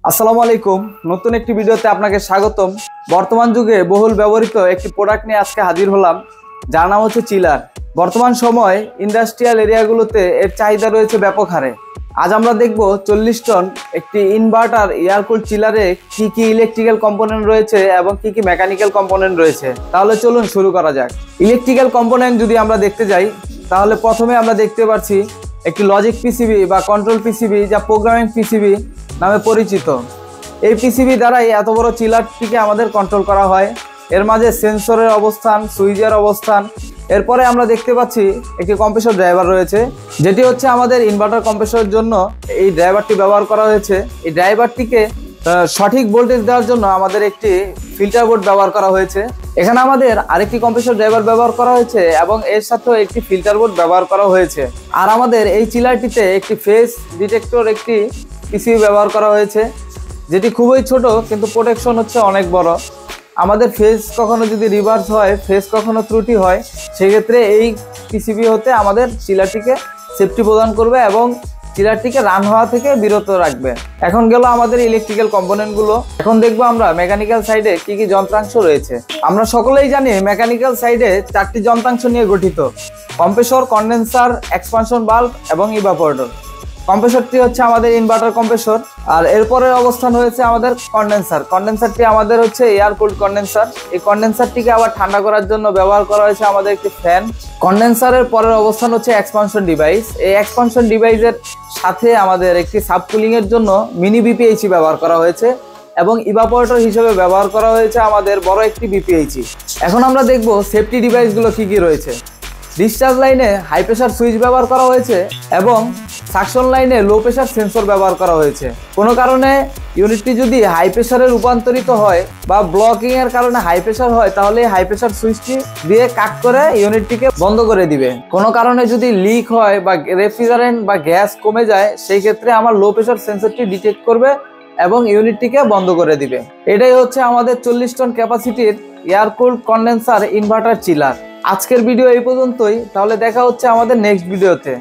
আসসালামু আলাইকুম। নতুন একটি ভিডিওতে আপনাকে স্বাগতম। বর্তমান যুগে বহুল ব্যবহৃত একটি প্রোডাক্ট নিয়ে আজকে হাজির হলাম, যার নাম হচ্ছে চিলার। বর্তমান সময় ইন্ডাস্ট্রিয়াল এরিয়াগুলোতে এর চাহিদা রয়েছে ব্যাপক হারে। আজ আমরা দেখব 40 টন একটি ইনভার্টার এয়ারকুল চিলারে কি কি ইলেকট্রিক্যাল কম্পোনেন্ট রয়েছে এবং কি কি মেকানিক্যাল কম্পোনেন্ট রয়েছে। তাহলে চলুন শুরু করা যাক। ইলেকট্রিক্যাল কম্পোনেন্ট যদি আমরা দেখতে যাই, তাহলে প্রথমে আমরা দেখতে পাচ্ছি একটি লজিক পিসিবি বা কন্ট্রোল পিসিবি, যা প্রোগ্রামিং পিসিবি নামে পরিচিত। এই পিসিবি দ্বারাই এত বড় চিলারটিকে আমাদের কন্ট্রোল করা হয়। এর মাঝে সেন্সরের অবস্থান, সুইচের অবস্থান। এরপরে আমরা দেখতে পাচ্ছি একটি কম্প্রেসর ড্রাইভার রয়েছে, যেটি হচ্ছে আমাদের ইনভার্টার কম্প্রেসরের জন্য এই ড্রাইভারটি ব্যবহার করা হয়েছে। এই ড্রাইভারটিকে সঠিক ভোল্টেজ দেওয়ার জন্য আমাদের একটি ফিল্টার বোর্ড ব্যবহার করা হয়েছে। এখানে আমাদের আরেকটি কম্প্রেসর ড্রাইভার ব্যবহার করা হয়েছে এবং এর সাথেও একটি ফিল্টার বোর্ড ব্যবহার করা হয়েছে। আর আমাদের এই চিলারটিতে একটি ফেস ডিটেক্টর একটি পিসিবি ব্যবহার করা হয়েছে, যেটি খুবই ছোট কিন্তু প্রোটেকশন হচ্ছে অনেক বড়। আমাদের ফেস কখনো যদি রিভার্স হয়, ফেস কখনো ত্রুটি হয়, সেক্ষেত্রে এই পিসিবি হতে আমাদের চিলারটিকে সেফটি প্রদান করবে এবং চিলারটিকে রান হওয়া থেকে বিরত রাখবে। এখন গেল আমাদের ইলেকট্রিক্যাল কম্পোনেন্টগুলো। এখন দেখবো আমরা মেকানিক্যাল সাইডে কি কি যন্ত্রাংশ রয়েছে। আমরা সকলেই জানি মেকানিক্যাল সাইডে 4টি যন্ত্রাংশ নিয়ে গঠিত: কম্প্রেসর, কন্ডেন্সার, এক্সপানশন বাল্ব এবং ইভাপোরেটর। কম্প্রেসরটি হচ্ছে আমাদের ইনভার্টার কম্প্রেসর, আর এরপরে অবস্থান হয়েছে আমাদের কন্ডেন্সার। কন্ডেন্সারটি আমাদের হচ্ছে এয়ার কুলড কন্ডেন্সার। এই কন্ডেন্সারটিকে আবার ঠান্ডা করার জন্য ব্যবহার করা হয়েছে আমাদের একটি ফ্যান। কন্ডেন্সারের পরের অবস্থান হচ্ছে এক্সপানশন ডিভাইস। এই এক্সপানশন ডিভাইসের সাথে আমাদের একটি সাবকুলিং এর জন্য মিনি বিপিএইচি ব্যবহার করা হয়েছে এবং ইভাপোরেটর হিসেবে ব্যবহার করা হয়েছে আমাদের বড় একটি বিপিএইচি। এখন আমরা দেখব সেফটি ডিভাইসগুলো কি কি রয়েছে। ডিসচার্জ লাইনে হাই প্রেসার সুইচ ব্যবহার করা হয়েছে এবং সাকশন লাইনে লো প্রেসার সেন্সর ব্যবহার করা হয়েছে। কোনো কারণে ইউনিটটি যদি হাই প্রেসারে রূপান্তরিত হয় বা ব্লকিং এর কারণে হাই প্রেসার হয়, তাহলে হাই প্রেসার সুইচটি দিয়ে কাট করে ইউনিটটিকে বন্ধ করে দিবে। কোনো কারণে যদি লিক হয় বা রেফ্রিজারেন্ট বা গ্যাস কমে যায়, সেই ক্ষেত্রে আমার লো প্রেসার সেন্সরটি ডিটেক্ট করবে এবং ইউনিটটিকে বন্ধ করে দিবে। এটাই হচ্ছে আমাদের 40 টন ক্যাপাসিটির air cooled condenser inverter chiller. আজকের ভিডিও এই পর্যন্তই। তাহলে দেখা হচ্ছে আমাদের নেক্সট ভিডিওতে।